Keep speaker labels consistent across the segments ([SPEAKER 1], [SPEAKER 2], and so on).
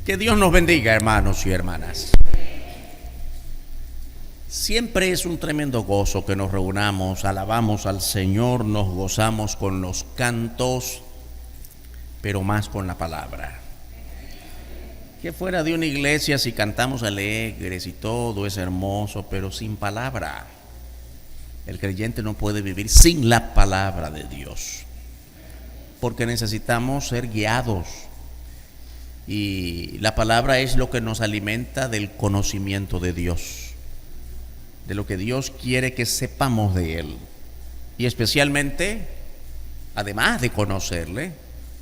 [SPEAKER 1] Que Dios nos bendiga, hermanos y hermanas. Siempre es un tremendo gozo que nos reunamos, alabamos al Señor, nos gozamos con los cantos, pero más con la palabra. Que fuera de una iglesia si cantamos alegres y todo es hermoso, pero sin palabra. El creyente no puede vivir sin la palabra de Dios, porque necesitamos ser guiados. Y la palabra es lo que nos alimenta del conocimiento de Dios, de lo que Dios quiere que sepamos de Él. Y especialmente, además de conocerle,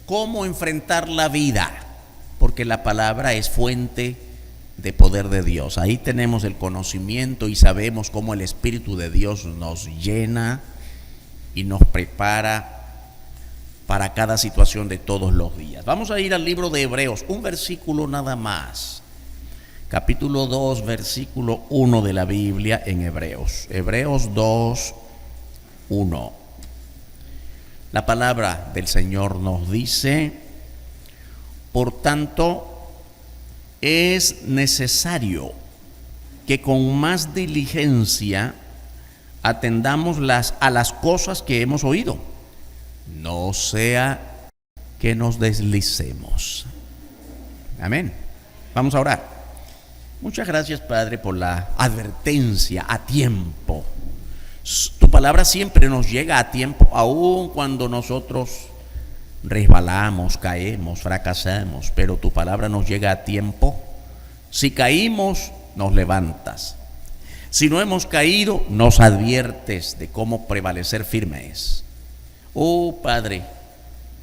[SPEAKER 1] cómo enfrentar la vida, porque la palabra es fuente de poder de Dios. Ahí tenemos el conocimiento y sabemos cómo el Espíritu de Dios nos llena y nos prepara para cada situación de todos los días. Vamos a ir al libro de Hebreos, un versículo nada más. Capítulo 2, versículo 1 de la Biblia en Hebreos. Hebreos 2, 1. La palabra del Señor nos dice: por tanto, es necesario que con más diligencia atendamos a las cosas que hemos oído, no sea que nos deslicemos. Amén. Vamos a orar. Muchas gracias, Padre, por la advertencia a tiempo. Tu palabra siempre nos llega a tiempo, aun cuando nosotros resbalamos, caemos, fracasamos, pero tu palabra nos llega a tiempo. Si caímos, nos levantas. Si no hemos caído, nos adviertes de cómo prevalecer firmes. Oh Padre,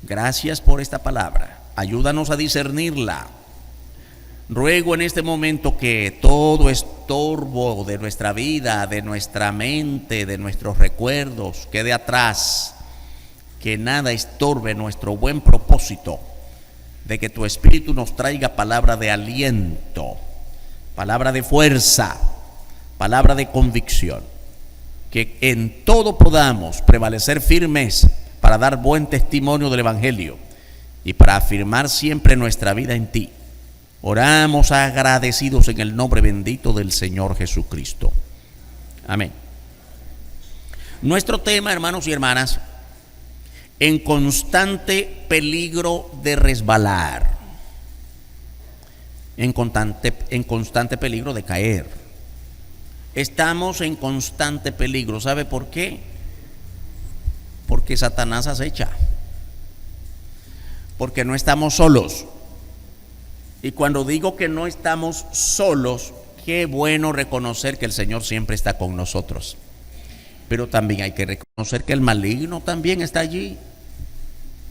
[SPEAKER 1] gracias por esta palabra. Ayúdanos a discernirla. Ruego en este momento que todo estorbo de nuestra vida, de nuestra mente, de nuestros recuerdos, quede atrás. Que nada estorbe nuestro buen propósito de que tu Espíritu nos traiga palabra de aliento, palabra de fuerza, palabra de convicción. Que en todo podamos prevalecer firmes para dar buen testimonio del Evangelio y para afirmar siempre nuestra vida en ti. Oramos agradecidos en el nombre bendito del Señor Jesucristo. Amén. Nuestro tema, hermanos y hermanas: en constante peligro de resbalar, en constante peligro de caer. Estamos en constante peligro. ¿Sabe por qué? Porque Satanás acecha, porque no estamos solos. Y cuando digo que no estamos solos, qué bueno reconocer que el Señor siempre está con nosotros. Pero también hay que reconocer que el maligno también está allí.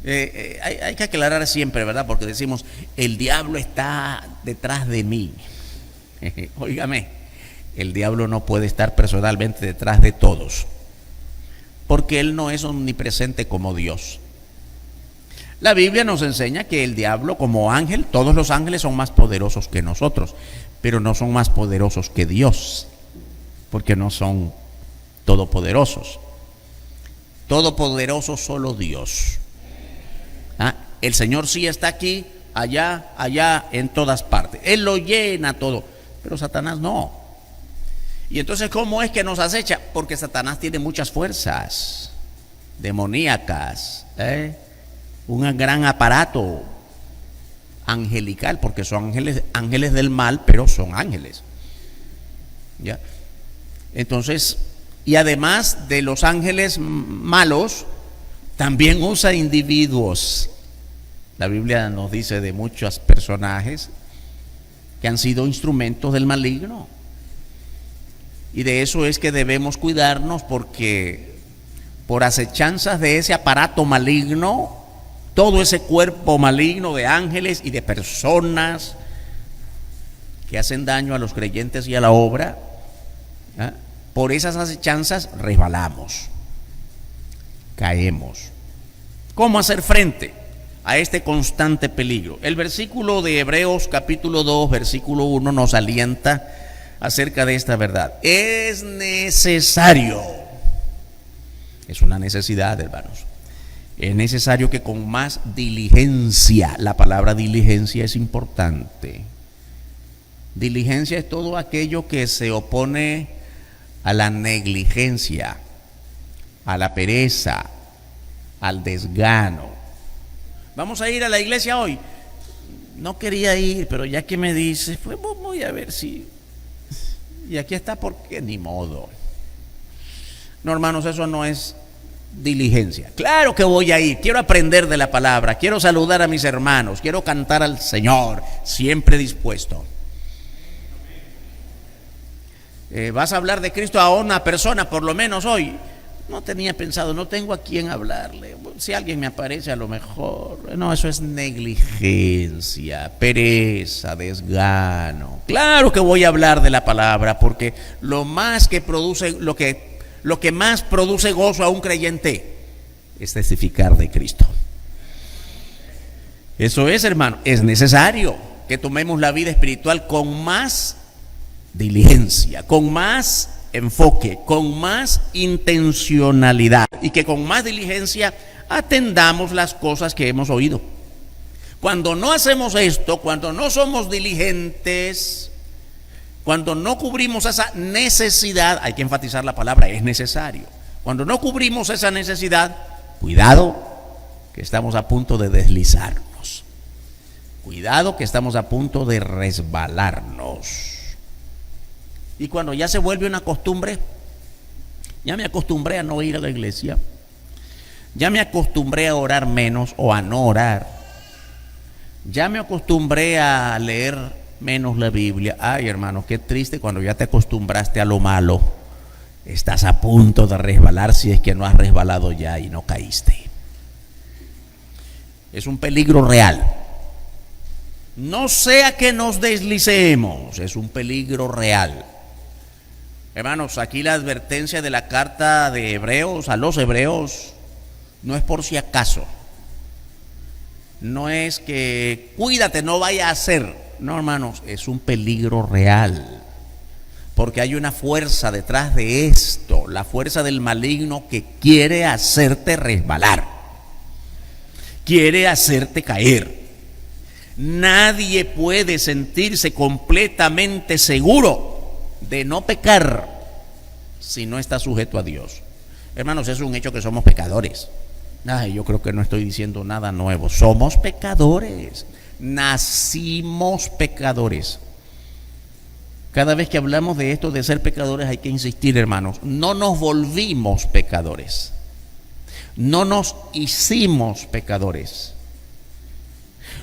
[SPEAKER 1] Hay que aclarar siempre, ¿verdad? Porque decimos, el diablo está detrás de mí. Óigame, el diablo no puede estar personalmente detrás de todos, porque él no es omnipresente como Dios. La Biblia nos enseña que el diablo, como ángel, todos los ángeles son más poderosos que nosotros, pero no son más poderosos que Dios, porque no son todopoderosos. Todopoderoso solo Dios. El Señor sí está aquí, allá, en todas partes. Él lo llena todo, pero Satanás no. Y entonces, ¿cómo es que nos acecha? Porque Satanás tiene muchas fuerzas demoníacas, un gran aparato angelical, porque son ángeles del mal, pero son ángeles. ¿Ya? Entonces, y además de los ángeles malos, también usa individuos. La Biblia nos dice de muchos personajes que han sido instrumentos del maligno. Y de eso es que debemos cuidarnos, porque por acechanzas de ese aparato maligno, todo ese cuerpo maligno de ángeles y de personas que hacen daño a los creyentes y a la obra, por esas acechanzas resbalamos, caemos. ¿Cómo hacer frente a este constante peligro? El versículo de Hebreos capítulo 2, versículo 1 nos alienta acerca de esta verdad. Es necesario, es una necesidad, hermanos, Es necesario que con más diligencia, la palabra diligencia es importante. Diligencia es todo aquello que se opone a la negligencia, a la pereza, al desgano. Vamos a ir a la iglesia hoy. No quería ir, pero ya que me dices, pues voy a ver si... Y aquí está porque ni modo. No, hermanos, eso no es diligencia. Claro que voy a ir, quiero aprender de la palabra, quiero saludar a mis hermanos, quiero cantar al Señor, siempre dispuesto. Vas a hablar de Cristo a una persona, por lo menos hoy. No tenía pensado, no tengo a quién hablarle. Si alguien me aparece, a lo mejor. No, eso es negligencia, pereza, desgano. Claro que voy a hablar de la palabra, porque lo que más produce gozo a un creyente es testificar de Cristo. Eso es, hermano, es necesario que tomemos la vida espiritual con más diligencia, con más enfoque, con más intencionalidad, y que con más diligencia atendamos las cosas que hemos oído. Cuando no hacemos esto, cuando no somos diligentes, cuando no cubrimos esa necesidad, hay que enfatizar la palabra, es necesario. Cuando no cubrimos esa necesidad, cuidado que estamos a punto de deslizarnos. Cuidado que estamos a punto de resbalarnos. Y cuando ya se vuelve una costumbre, ya me acostumbré a no ir a la iglesia, ya me acostumbré a orar menos o a no orar, ya me acostumbré a leer menos la Biblia. Ay, hermano, qué triste cuando ya te acostumbraste a lo malo. Estás a punto de resbalar, si es que no has resbalado ya y no caíste. Es un peligro real. No sea que nos deslicemos, es un peligro real. Hermanos, aquí la advertencia de la carta de Hebreos a los hebreos no es por si acaso. No es que cuídate, no vaya a hacer. No, hermanos, es un peligro real. Porque hay una fuerza detrás de esto, la fuerza del maligno que quiere hacerte resbalar, quiere hacerte caer. Nadie puede sentirse completamente seguro de no pecar si no está sujeto a Dios. Hermanos, es un hecho que somos pecadores. Ay, yo creo que no estoy diciendo nada nuevo. Somos pecadores, nacimos pecadores. Cada vez que hablamos de esto de ser pecadores hay que insistir, hermanos, no nos volvimos pecadores, no nos hicimos pecadores.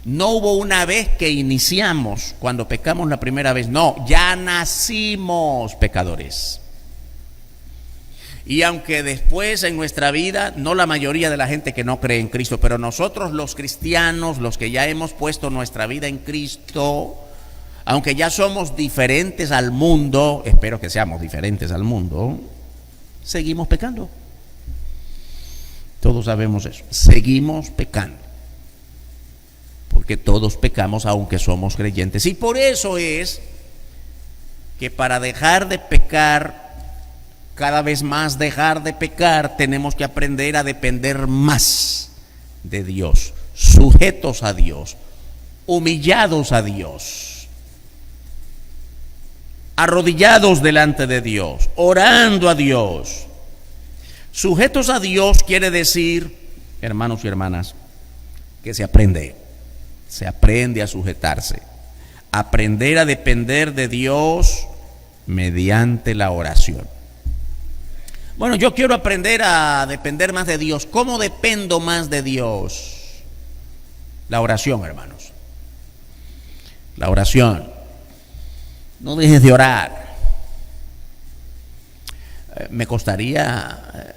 [SPEAKER 1] No hubo una vez que iniciamos cuando pecamos la primera vez, no, ya nacimos pecadores. Y aunque después en nuestra vida, no la mayoría de la gente que no cree en Cristo, pero nosotros los cristianos, los que ya hemos puesto nuestra vida en Cristo, aunque ya somos diferentes al mundo, espero que seamos diferentes al mundo, seguimos pecando. Todos sabemos eso, seguimos pecando. Porque todos pecamos aunque somos creyentes. Y por eso es que para dejar de pecar, cada vez más dejar de pecar, tenemos que aprender a depender más de Dios, sujetos a Dios, humillados a Dios, arrodillados delante de Dios, orando a Dios. Sujetos a Dios quiere decir, hermanos y hermanas, que se aprende a sujetarse, aprender a depender de Dios mediante la oración. Bueno, yo quiero aprender a depender más de Dios. ¿Cómo dependo más de Dios? La oración, hermanos. La oración. No dejes de orar. Me costaría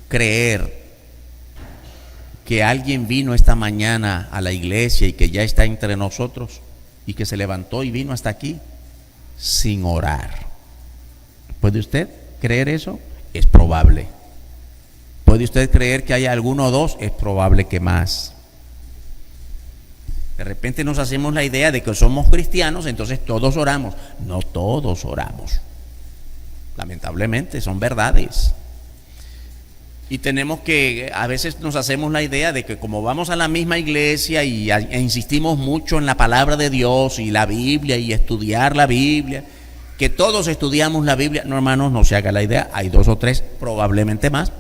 [SPEAKER 1] creer que alguien vino esta mañana a la iglesia y que ya está entre nosotros y que se levantó y vino hasta aquí sin orar. ¿Puede usted creer eso? Es probable. ¿Puede usted creer que haya alguno o dos? Es probable que más. De repente nos hacemos la idea de que somos cristianos, entonces todos oramos. No todos oramos. Lamentablemente son verdades. Y tenemos que, a veces nos hacemos la idea de que como vamos a la misma iglesia e insistimos mucho en la palabra de Dios y la Biblia y estudiar la Biblia, que todos estudiamos la Biblia. No, hermanos, no se haga la idea, hay 2 o 3, probablemente más,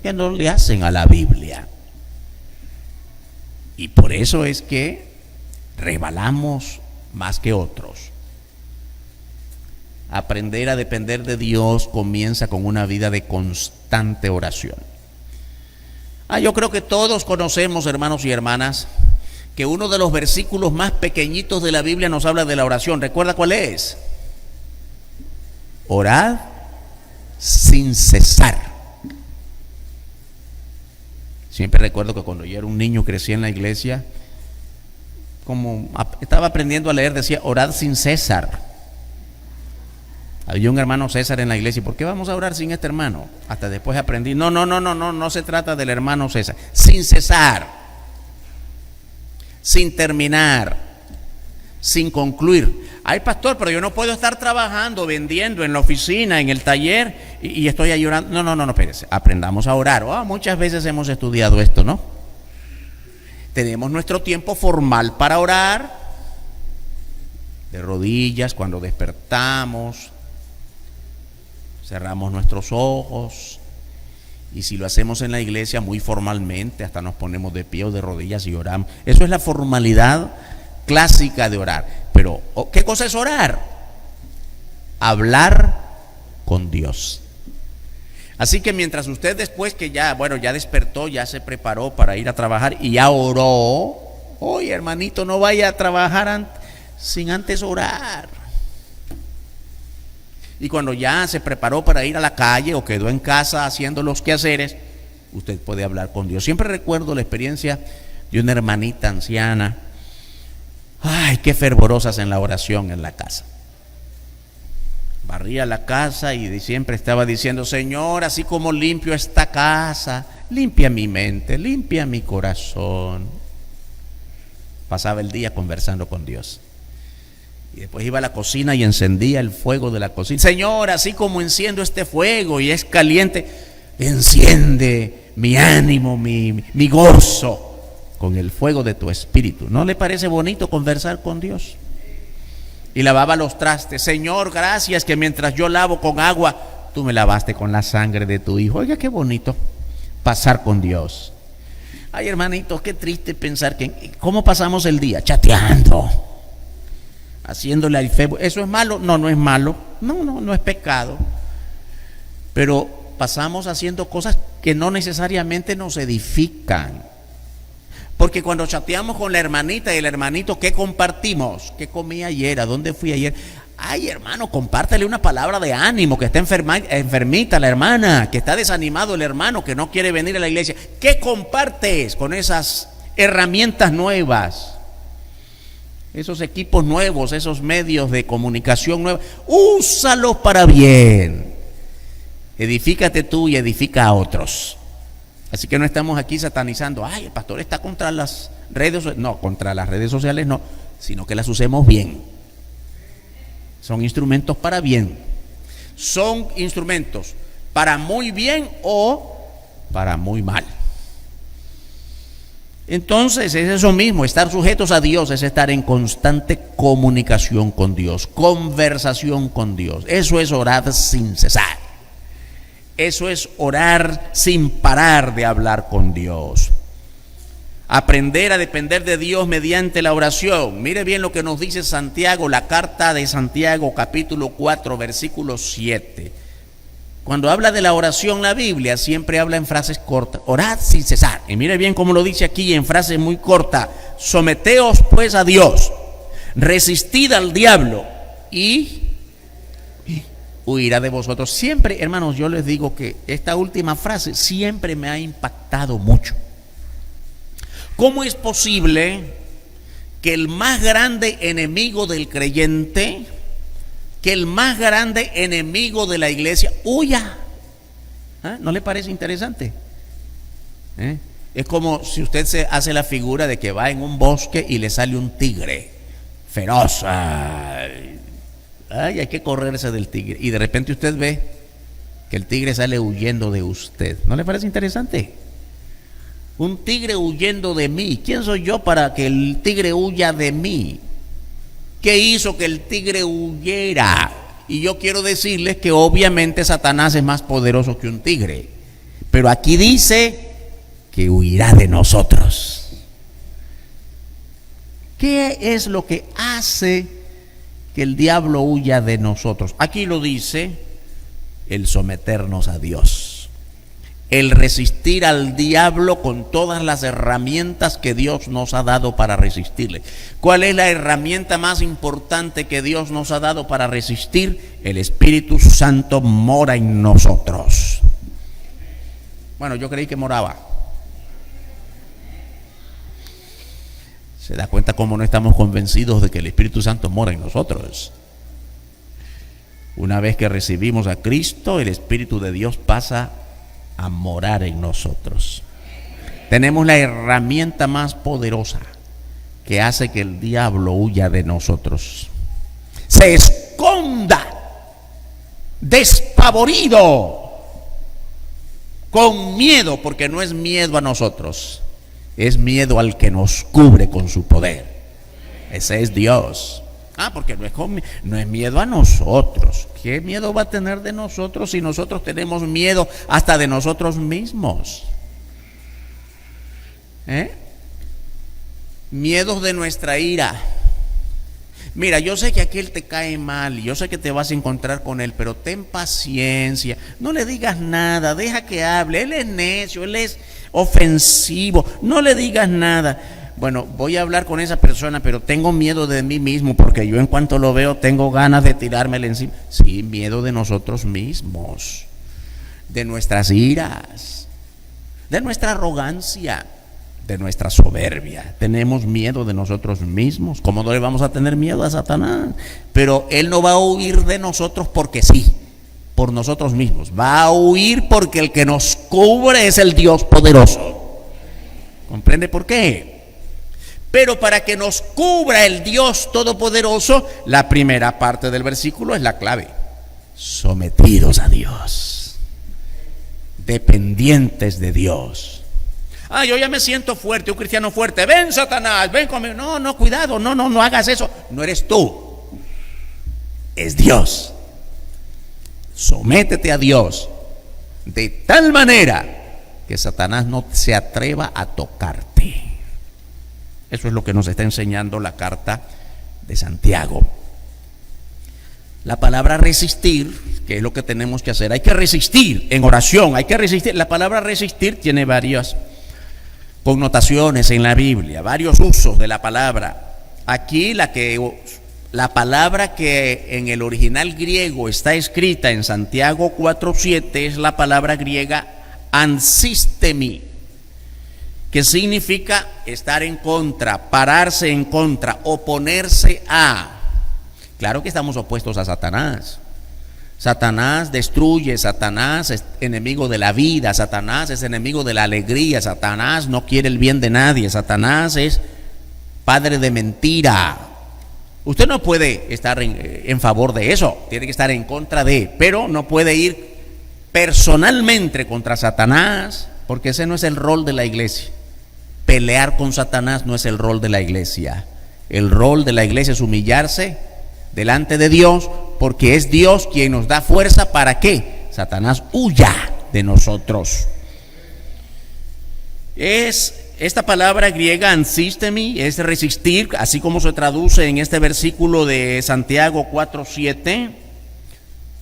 [SPEAKER 1] que no le hacen a la Biblia. Y por eso es que resbalamos más que otros. Aprender a depender de Dios comienza con una vida de constante oración. Yo creo que todos conocemos, hermanos y hermanas, que uno de los versículos más pequeñitos de la Biblia nos habla de la oración. ¿Recuerda cuál es? Orad sin cesar. Siempre recuerdo que cuando yo era un niño, crecí en la iglesia, como estaba aprendiendo a leer, decía orad sin cesar. Había un hermano César en la iglesia. ¿Por qué vamos a orar sin este hermano? Hasta después aprendí. No se trata del hermano César. Sin cesar, sin terminar, sin concluir. Ay, pastor, pero yo no puedo estar trabajando, vendiendo en la oficina, en el taller y estoy ahí orando. No, espérese. Aprendamos a orar. Muchas veces hemos estudiado esto, ¿no? Tenemos nuestro tiempo formal para orar, de rodillas, cuando despertamos. Cerramos nuestros ojos y si lo hacemos en la iglesia muy formalmente, hasta nos ponemos de pie o de rodillas y oramos. Eso es la formalidad clásica de orar. Pero, ¿qué cosa es orar? Hablar con Dios. Así que mientras usted después que ya despertó, ya se preparó para ir a trabajar y ya oró, oye, hermanito, no vaya a trabajar sin antes orar. Y cuando ya se preparó para ir a la calle o quedó en casa haciendo los quehaceres, usted puede hablar con Dios. Siempre recuerdo la experiencia de una hermanita anciana. Ay, qué fervorosas en la oración en la casa. Barría la casa y siempre estaba diciendo: Señor, así como limpio esta casa, limpia mi mente, limpia mi corazón. Pasaba el día conversando con Dios. Y después iba a la cocina y encendía el fuego de la cocina. Señor, así como enciendo este fuego y es caliente, enciende mi ánimo, mi gozo con el fuego de tu espíritu. ¿No le parece bonito conversar con Dios? Y lavaba los trastes. Señor, gracias que mientras yo lavo con agua, tú me lavaste con la sangre de tu hijo. Oiga, qué bonito pasar con Dios. Ay, hermanitos, qué triste pensar que cómo pasamos el día chateando, haciéndole al Facebook. ¿Eso es malo? No es malo. No es pecado. Pero pasamos haciendo cosas que no necesariamente nos edifican. Porque cuando chateamos con la hermanita y el hermanito, ¿qué compartimos? ¿Qué comí ayer? ¿A dónde fui ayer? Ay, hermano, compártele una palabra de ánimo, que está enfermita la hermana, que está desanimado el hermano, que no quiere venir a la iglesia. ¿Qué compartes con esas herramientas nuevas? Esos equipos nuevos, esos medios de comunicación nuevos, úsalos para bien. Edifícate tú y edifica a otros. Así que no estamos aquí satanizando. Ay, el pastor está contra las redes sociales. No, contra las redes sociales no, sino que las usemos bien. Son instrumentos para bien. Son instrumentos para muy bien o para muy mal. Entonces es eso mismo, estar sujetos a Dios es estar en constante comunicación con Dios, conversación con Dios. Eso es orar sin cesar. Eso es orar sin parar de hablar con Dios. Aprender a depender de Dios mediante la oración. Mire bien lo que nos dice Santiago, la carta de Santiago, capítulo 4, versículo 7. Cuando habla de la oración, la Biblia siempre habla en frases cortas. Orad sin cesar. Y mire bien cómo lo dice aquí en frases muy cortas. Someteos pues a Dios. Resistid al diablo y huirá de vosotros. Siempre, hermanos, yo les digo que esta última frase siempre me ha impactado mucho. ¿Cómo es posible que el más grande enemigo del creyente, que el más grande enemigo de la iglesia huya? ¿No le parece interesante? Es como si usted se hace la figura de que va en un bosque y le sale un tigre feroz. Ay, hay que correrse del tigre. Y de repente usted ve que el tigre sale huyendo de usted. ¿No le parece interesante? Un tigre huyendo de mí. ¿Quién soy yo para que el tigre huya de mí? ¿Qué hizo que el tigre huyera? Y yo quiero decirles que obviamente Satanás es más poderoso que un tigre. Pero aquí dice que huirá de nosotros. ¿Qué es lo que hace que el diablo huya de nosotros? Aquí lo dice: el someternos a Dios, el resistir al diablo con todas las herramientas que Dios nos ha dado para resistirle. ¿Cuál es la herramienta más importante que Dios nos ha dado para resistir? El Espíritu Santo mora en nosotros. Bueno, yo creí que moraba. ¿Se da cuenta cómo no estamos convencidos de que el Espíritu Santo mora en nosotros? Una vez que recibimos a Cristo, el Espíritu de Dios pasa a morar en nosotros. Tenemos la herramienta más poderosa que hace que el diablo huya de nosotros. Se esconda despavorido, con miedo, porque no es miedo a nosotros, es miedo al que nos cubre con su poder. Ese es Dios. Porque no es miedo a nosotros. ¿Qué miedo va a tener de nosotros si nosotros tenemos miedo hasta de nosotros mismos? Miedos de nuestra ira. Mira, yo sé que aquel te cae mal, yo sé que te vas a encontrar con él, pero ten paciencia, no le digas nada, deja que hable. Él es necio, él es ofensivo, no le digas nada. Bueno, voy a hablar con esa persona, pero tengo miedo de mí mismo, porque yo en cuanto lo veo tengo ganas de tirármele encima. Sí, miedo de nosotros mismos, de nuestras iras, de nuestra arrogancia, de nuestra soberbia. Tenemos miedo de nosotros mismos. ¿Cómo no le vamos a tener miedo a Satanás? Pero él no va a huir de nosotros porque sí, por nosotros mismos. Va a huir porque el que nos cubre es el Dios poderoso. ¿Comprende por qué? Pero para que nos cubra el Dios todopoderoso, la primera parte del versículo es la clave: sometidos a Dios, dependientes de Dios. Yo ya me siento fuerte, un cristiano fuerte. Ven, Satanás, ven conmigo. No, cuidado, no hagas eso. No eres tú, es Dios. Sométete a Dios de tal manera que Satanás no se atreva a tocarte. Eso es lo que nos está enseñando la carta de Santiago. La palabra resistir, que es lo que tenemos que hacer. Hay que resistir en oración, hay que resistir. La palabra resistir tiene varias connotaciones en la Biblia, varios usos de la palabra. Aquí la palabra que en el original griego está escrita en Santiago 4:7 es la palabra griega ansistemi, que significa estar en contra, pararse en contra, oponerse a. Claro que estamos opuestos a Satanás. Satanás destruye, Satanás es enemigo de la vida, Satanás es enemigo de la alegría, Satanás no quiere el bien de nadie, Satanás es padre de mentira. Usted no puede estar en favor de eso, tiene que estar en contra de, pero no puede ir personalmente contra Satanás, porque ese no es el rol de la iglesia. Pelear con Satanás no es el rol de la iglesia. El rol de la iglesia es humillarse delante de Dios, porque es Dios quien nos da fuerza para que Satanás huya de nosotros. Esta palabra griega ansistemi es resistir, así como se traduce en este versículo de Santiago 4:7.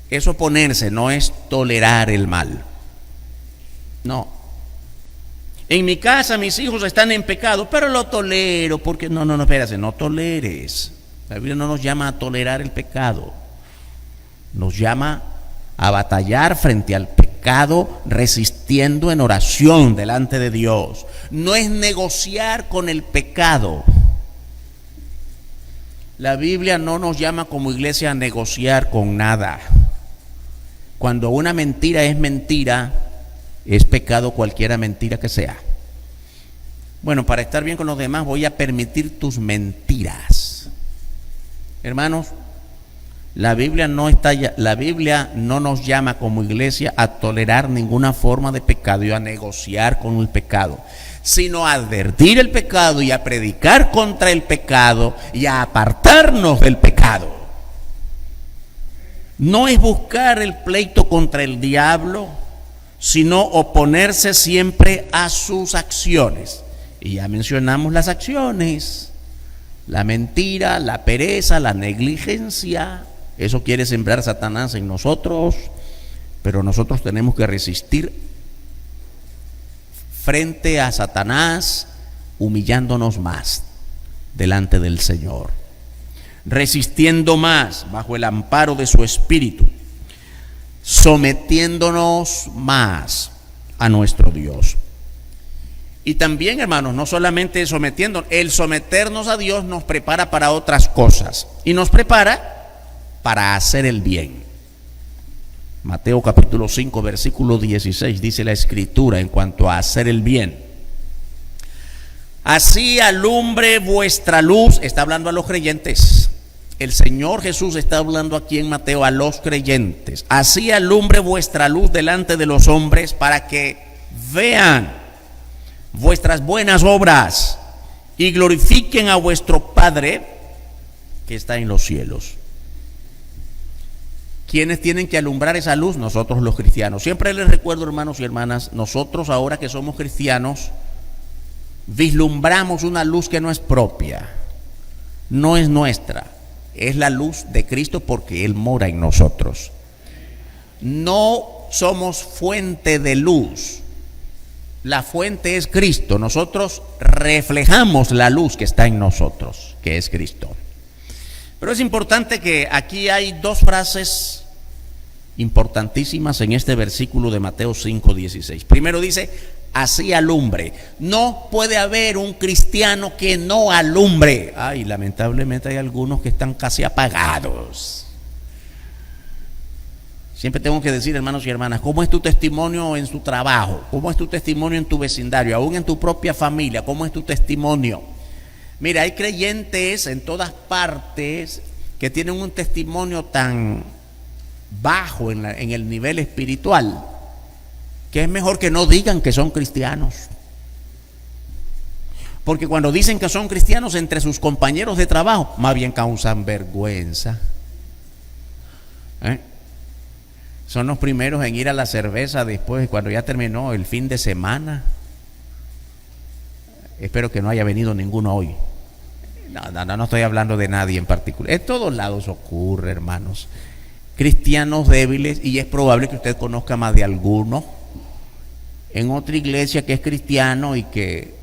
[SPEAKER 1] Es oponerse, no es tolerar el mal. No. En mi casa mis hijos están en pecado, pero lo tolero porque no, espérate, no toleres. La Biblia no nos llama a tolerar el pecado, nos llama a batallar frente al pecado, resistiendo en oración delante de Dios. No es negociar con el pecado. La Biblia no nos llama como iglesia a negociar con nada. Cuando una mentira, es pecado cualquiera mentira que sea. Bueno, para estar bien con los demás voy a permitir tus mentiras. Hermanos, La Biblia no nos llama como iglesia a tolerar ninguna forma de pecado y a negociar con el pecado, sino a advertir el pecado y a predicar contra el pecado y a apartarnos del pecado. No es buscar el pleito contra el diablo, sino oponerse siempre a sus acciones. Y ya mencionamos las acciones: la mentira, la pereza, la negligencia. Eso quiere sembrar Satanás en nosotros, pero nosotros tenemos que resistir frente a Satanás, humillándonos más delante del Señor, resistiendo más bajo el amparo de su Espíritu, sometiéndonos más a nuestro Dios. Y también, hermanos, no solamente sometiéndonos, el someternos a Dios nos prepara para otras cosas, y nos prepara para hacer el bien. Mateo capítulo 5 versículo 16 dice la Escritura en cuanto a hacer el bien: así alumbre vuestra luz. Está hablando a los creyentes. El Señor Jesús está hablando aquí en Mateo a los creyentes. Así alumbre vuestra luz delante de los hombres, para que vean vuestras buenas obras y glorifiquen a vuestro Padre que está en los cielos. ¿Quiénes tienen que alumbrar esa luz? Nosotros los cristianos. Siempre les recuerdo, hermanos y hermanas, nosotros ahora que somos cristianos vislumbramos una luz que no es propia, no es nuestra, es la luz de Cristo, porque Él mora en nosotros. No somos fuente de luz, la fuente es Cristo. Nosotros reflejamos la luz que está en nosotros, que es Cristo. Pero es importante que aquí hay dos frases importantísimas en este versículo de Mateo 5:16. Primero dice: así alumbre. No puede haber un cristiano que no alumbre. Ay, lamentablemente hay algunos que están casi apagados. Siempre tengo que decir, hermanos y hermanas, ¿cómo es tu testimonio en tu trabajo? ¿Cómo es tu testimonio en tu vecindario? Aún en tu propia familia, ¿cómo es tu testimonio? Mira, hay creyentes en todas partes que tienen un testimonio tan bajo en el nivel espiritual, que es mejor que no digan que son cristianos. Porque cuando dicen que son cristianos entre sus compañeros de trabajo, más bien causan vergüenza. Son los primeros en ir a la cerveza después, cuando ya terminó el fin de semana. Espero que no haya venido ninguno hoy. No estoy hablando de nadie en particular. En todos lados ocurre, hermanos. Cristianos débiles, y es probable que usted conozca más de alguno en otra iglesia que es cristiano y que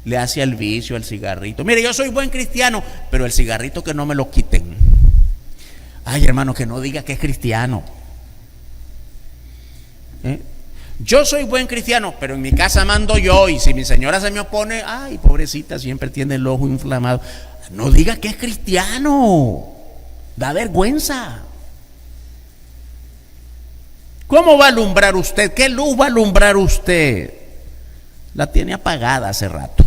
[SPEAKER 1] le hace al vicio, al cigarrito. Mire, yo soy buen cristiano, pero el cigarrito que no me lo quiten. Ay, hermano, que no diga que es cristiano. Yo soy buen cristiano, pero en mi casa mando yo, y si mi señora se me opone, ay, pobrecita, siempre tiene el ojo inflamado. No diga que es cristiano, da vergüenza. ¿Cómo va a alumbrar usted? ¿Qué luz va a alumbrar usted? La tiene apagada hace rato.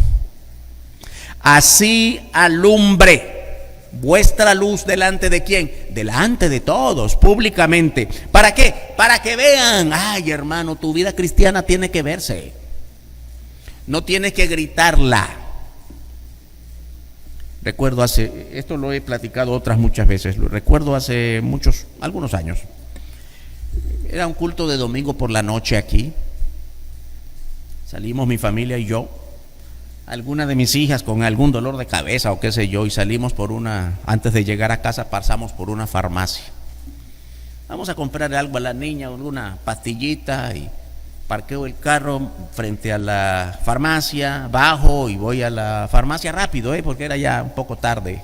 [SPEAKER 1] Así alumbre vuestra luz delante de ¿quién? Delante de todos, públicamente. ¿Para qué? Para que vean. Ay, hermano, tu vida cristiana tiene que verse. No tienes que gritarla. Recuerdo esto lo he platicado otras muchas veces, lo recuerdo hace algunos años. Era un culto de domingo por la noche aquí. Salimos mi familia y yo, alguna de mis hijas con algún dolor de cabeza o qué sé yo, y salimos antes de llegar a casa pasamos por una farmacia. Vamos a comprar algo a la niña, alguna pastillita, y parqueo el carro frente a la farmacia, bajo y voy a la farmacia rápido, porque era ya un poco tarde.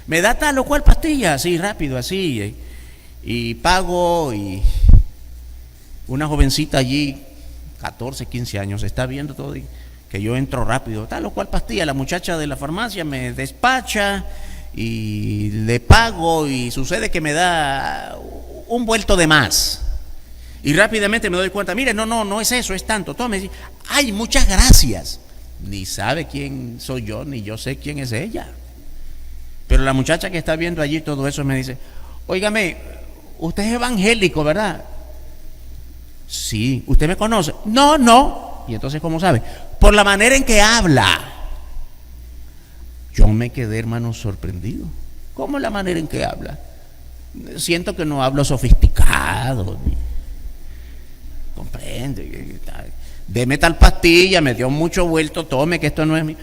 [SPEAKER 1] Me da tal o cual pastilla, así rápido, así, y pago, y una jovencita allí, 14, 15 años, está viendo todo, que yo entro rápido, tal o cual pastilla. La muchacha de la farmacia me despacha y le pago, y sucede que me da un vuelto de más. Y rápidamente me doy cuenta, mire, no es eso, es tanto. Tome, ay, muchas gracias. Ni sabe quién soy yo, ni yo sé quién es ella. Pero la muchacha que está viendo allí todo eso me dice: Óigame, usted es evangélico, ¿verdad? Sí. ¿Usted me conoce? No, no. ¿Y entonces cómo sabe? Por la manera en que habla. Yo me quedé, hermano, sorprendido. ¿Cómo la manera en que habla? Siento que no hablo sofisticado. Comprende. Deme tal pastilla, me dio mucho vuelto, tome que esto no es mío.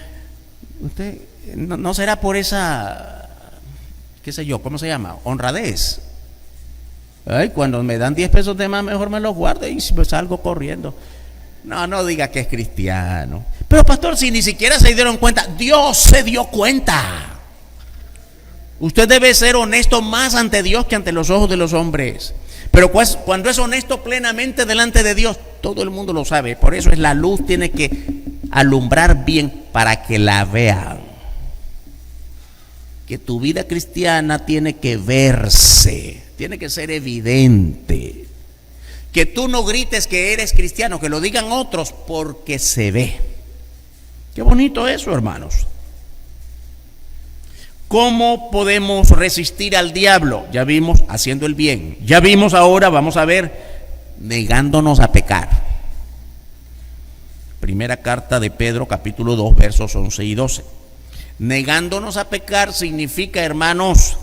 [SPEAKER 1] Usted no será por esa, qué sé yo, ¿cómo se llama? Honradez. Ay, cuando me dan 10 pesos de más, mejor me los guardo y salgo corriendo. No diga que es cristiano. Pero pastor, si ni siquiera se dieron cuenta, Dios se dio cuenta. Usted debe ser honesto más ante Dios que ante los ojos de los hombres. Pero cuando es honesto plenamente delante de Dios, todo el mundo lo sabe. Por eso es la luz, tiene que alumbrar bien para que la vean. Que tu vida cristiana tiene que verse, tiene que ser evidente. Que tú no grites que eres cristiano, que lo digan otros porque se ve. Qué bonito eso, hermanos. ¿Cómo podemos resistir al diablo? Ya vimos haciendo el bien. Ya vimos ahora, vamos a ver, negándonos a pecar. Primera carta de Pedro, capítulo 2, versos 11 y 12. Negándonos a pecar significa, hermanos,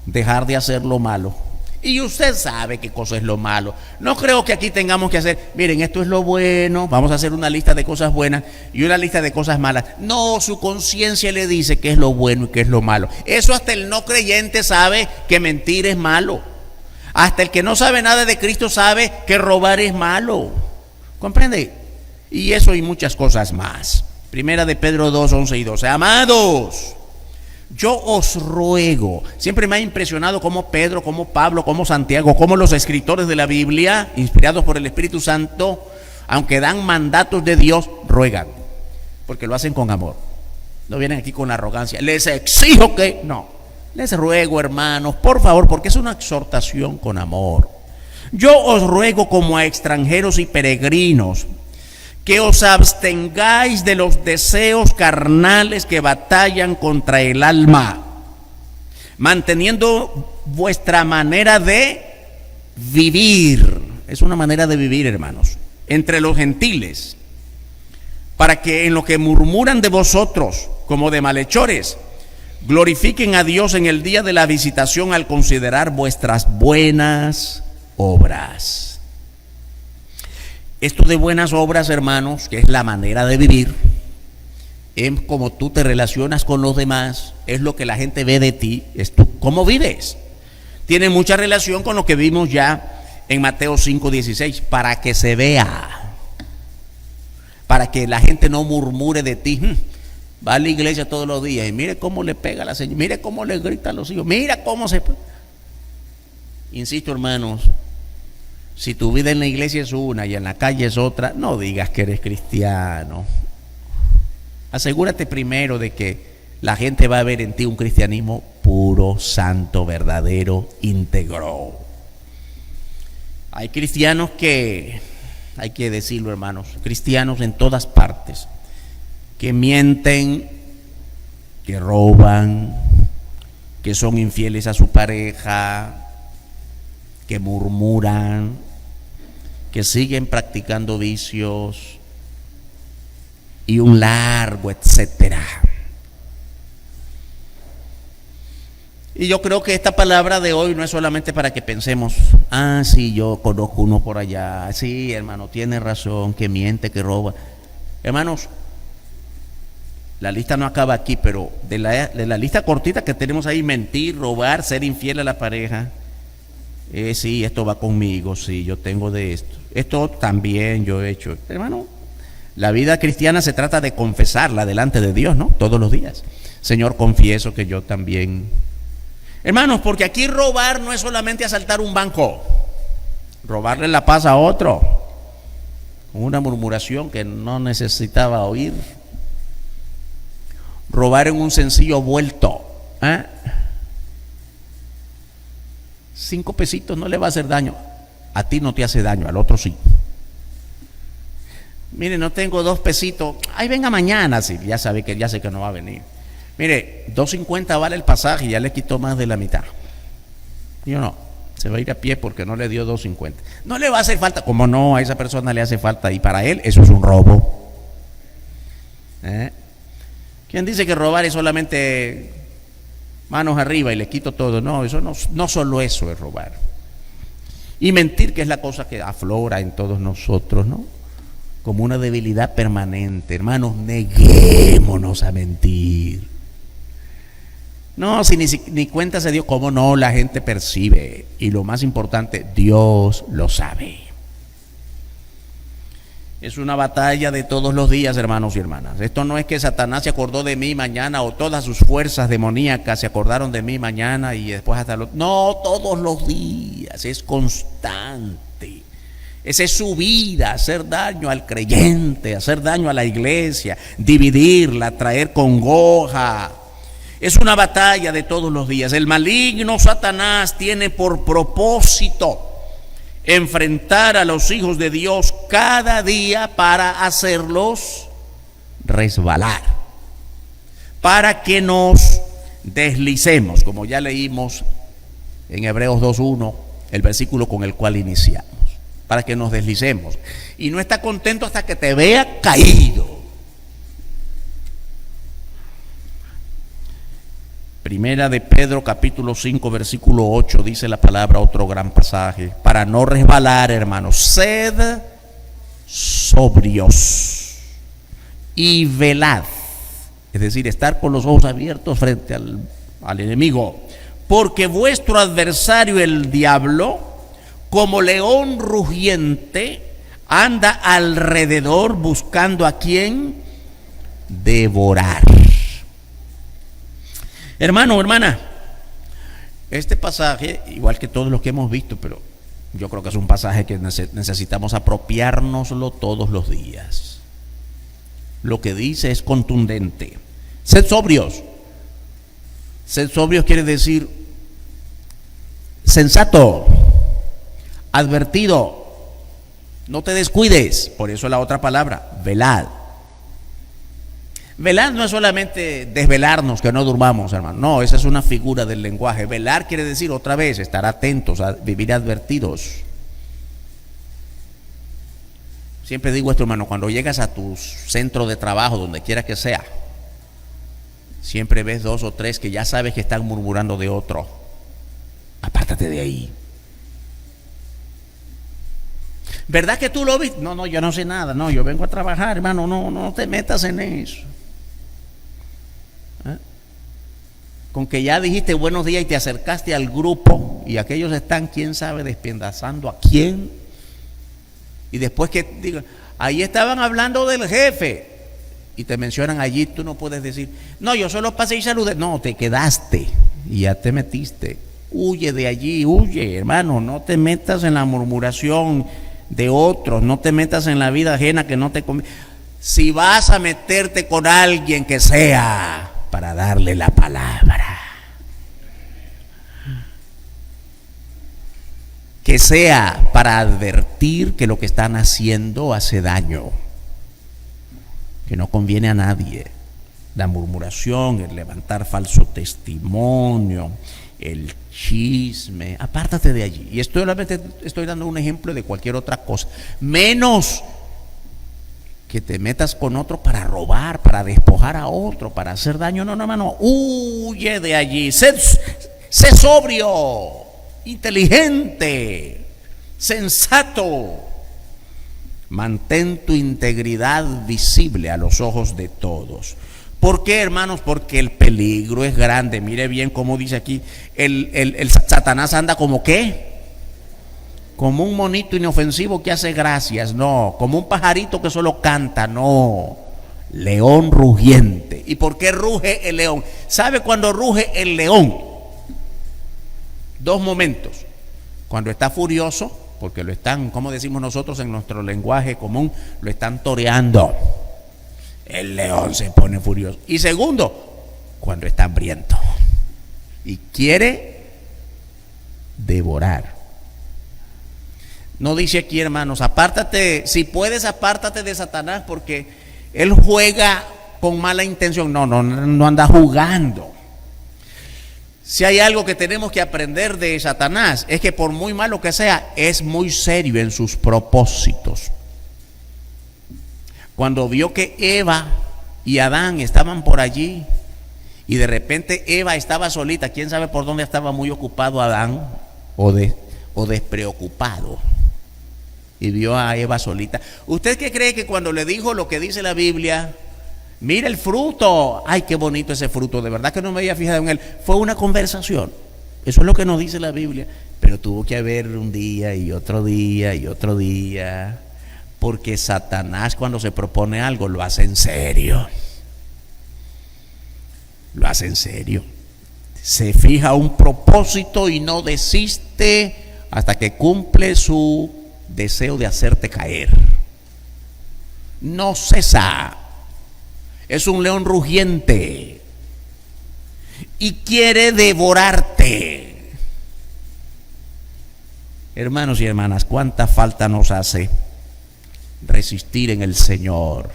[SPEAKER 1] dejar de hacer lo malo. Y usted sabe qué cosa es lo malo. No creo que aquí tengamos que hacer, miren, esto es lo bueno, vamos a hacer una lista de cosas buenas y una lista de cosas malas. No, su conciencia le dice qué es lo bueno y qué es lo malo. Eso hasta el no creyente sabe que mentir es malo. Hasta el que no sabe nada de Cristo sabe que robar es malo. ¿Comprende? Y eso y muchas cosas más. Primera de Pedro 2, 11 y 12. Amados, yo os ruego. Siempre me ha impresionado cómo Pedro, cómo Pablo, cómo Santiago, cómo los escritores de la Biblia, inspirados por el Espíritu Santo, aunque dan mandatos de Dios, ruegan, porque lo hacen con amor. No vienen aquí con arrogancia. Les exijo que no. Les ruego, hermanos, por favor, porque es una exhortación con amor. Yo os ruego como a extranjeros y peregrinos que os abstengáis de los deseos carnales que batallan contra el alma, manteniendo vuestra manera de vivir. Es una manera de vivir, hermanos, entre los gentiles, para que en lo que murmuran de vosotros como de malhechores, glorifiquen a Dios en el día de la visitación al considerar vuestras buenas obras. Esto de buenas obras, hermanos, que es la manera de vivir, es como tú te relacionas con los demás, es lo que la gente ve de ti, es tú cómo vives. Tiene mucha relación con lo que vimos ya en Mateo 5:16, para que se vea, para que la gente no murmure de ti. Va a la iglesia todos los días y mire cómo le pega a la señora, mire cómo le grita a los hijos, mira cómo se... Insisto, hermanos, si tu vida en la iglesia es una y en la calle es otra, no digas que eres cristiano. Asegúrate primero de que la gente va a ver en ti un cristianismo puro, santo, verdadero, íntegro. Hay cristianos que, hay que decirlo, hermanos, cristianos en todas partes, que mienten, que roban, que son infieles a su pareja, que murmuran, que siguen practicando vicios y un largo etcétera. Y yo creo que esta palabra de hoy no es solamente para que pensemos, sí, yo conozco uno por allá, sí, hermano, tiene razón, que miente, que roba. Hermanos, la lista no acaba aquí, pero de la lista cortita que tenemos ahí, mentir, robar, ser infiel a la pareja, sí, esto va conmigo, sí, yo tengo de esto. Esto también yo he hecho. Hermano, la vida cristiana se trata de confesarla delante de Dios, ¿no? Todos los días. Señor, confieso que yo también. Hermanos, porque aquí robar no es solamente asaltar un banco, robarle la paz a otro, con una murmuración que no necesitaba oír. Robar en un sencillo vuelto, 5 pesitos no le va a hacer daño. A ti no te hace daño, al otro sí. Mire, no tengo 2 pesitos. Ay, venga mañana, sí, ya sé que no va a venir. Mire, 2.50 vale el pasaje y ya le quitó más de la mitad. Yo no, se va a ir a pie porque no le dio 2.50. No le va a hacer falta, como no, a esa persona le hace falta y para él eso es un robo. ¿Quién dice que robar es solamente manos arriba y le quito todo? No, eso no solo eso es robar. Y mentir, que es la cosa que aflora en todos nosotros, ¿no? Como una debilidad permanente. Hermanos, neguémonos a mentir. No, si ni cuenta se dio, cómo no, la gente percibe. Y lo más importante, Dios lo sabe. Es una batalla de todos los días, hermanos y hermanas. Esto no es que Satanás se acordó de mí mañana o todas sus fuerzas demoníacas se acordaron de mí mañana y después hasta no, todos los días, es constante. Esa es su vida, hacer daño al creyente, hacer daño a la iglesia, dividirla, traer congoja. Es una batalla de todos los días. El maligno Satanás tiene por propósito enfrentar a los hijos de Dios cada día para hacerlos resbalar, para que nos deslicemos, como ya leímos en Hebreos 2.1, el versículo con el cual iniciamos, para que nos deslicemos. Y no está contento hasta que te vea caído. Primera de Pedro capítulo 5 versículo 8 dice la palabra, otro gran pasaje: para no resbalar, hermanos, sed sobrios y velad, es decir, estar con los ojos abiertos frente al enemigo, porque vuestro adversario el diablo, como león rugiente, anda alrededor buscando a quien devorar. Hermano, hermana, este pasaje, igual que todos los que hemos visto, pero yo creo que es un pasaje que necesitamos apropiárnoslo todos los días. Lo que dice es contundente. Sed sobrios. Sed sobrios quiere decir sensato, advertido, no te descuides. Por eso la otra palabra, velad. Velar no es solamente desvelarnos, que no durmamos, hermano. No, esa es una figura del lenguaje. Velar quiere decir, otra vez, estar atentos, a vivir advertidos. Siempre digo esto, hermano, cuando llegas a tu centro de trabajo, donde quiera que sea, siempre ves 2 o 3 que ya sabes que están murmurando de otro. Apártate de ahí. ¿Verdad que tú lo viste? No, yo no sé nada. No, yo vengo a trabajar, hermano. No te metas en eso. Con que ya dijiste buenos días y te acercaste al grupo y aquellos están, quién sabe, despiedazando a quién. Y después que digan, ahí estaban hablando del jefe y te mencionan allí, tú no puedes decir, no, yo solo pasé y saludé. No, te quedaste y ya te metiste. Huye de allí, huye, hermano. No te metas en la murmuración de otros, no te metas en la vida ajena que no te conviene. Si vas a meterte con alguien, que sea para darle la palabra, que sea para advertir que lo que están haciendo hace daño, que no conviene a nadie. La murmuración, el levantar falso testimonio, el chisme, apártate de allí. Y estoy dando un ejemplo de cualquier otra cosa, menos que te metas con otro para robar, para despojar a otro, para hacer daño. No, hermano, huye de allí. Sé sobrio, inteligente, sensato. Mantén tu integridad visible a los ojos de todos. ¿Por qué, hermanos? Porque el peligro es grande. Mire bien cómo dice aquí, el Satanás anda como ¿qué? Como un monito inofensivo que hace gracias, no. Como un pajarito que solo canta, no. León rugiente. ¿Y por qué ruge el león? ¿Sabe cuándo ruge el león? 2 momentos. Cuando está furioso, porque lo están, como decimos nosotros en nuestro lenguaje común, lo están toreando. El león se pone furioso. Y segundo, cuando está hambriento y quiere devorar. No dice aquí, hermanos, apártate, si puedes, apártate de Satanás, porque él juega con mala intención. No anda jugando. Si hay algo que tenemos que aprender de Satanás, es que por muy malo que sea, es muy serio en sus propósitos. Cuando vio que Eva y Adán estaban por allí, y de repente Eva estaba solita, quién sabe por dónde estaba muy ocupado Adán, o despreocupado, y vio a Eva solita. ¿Usted qué cree que cuando le dijo lo que dice la Biblia? Mira el fruto, ay, qué bonito ese fruto, de verdad que no me había fijado en él. Fue una conversación, eso es lo que nos dice la Biblia. Pero tuvo que haber un día y otro día y otro día, porque Satanás cuando se propone algo lo hace en serio. Lo hace en serio. Se fija un propósito y no desiste hasta que cumple su deseo de hacerte caer. No cesa. Es un león rugiente y quiere devorarte. Hermanos y hermanas, cuánta falta nos hace resistir en el Señor,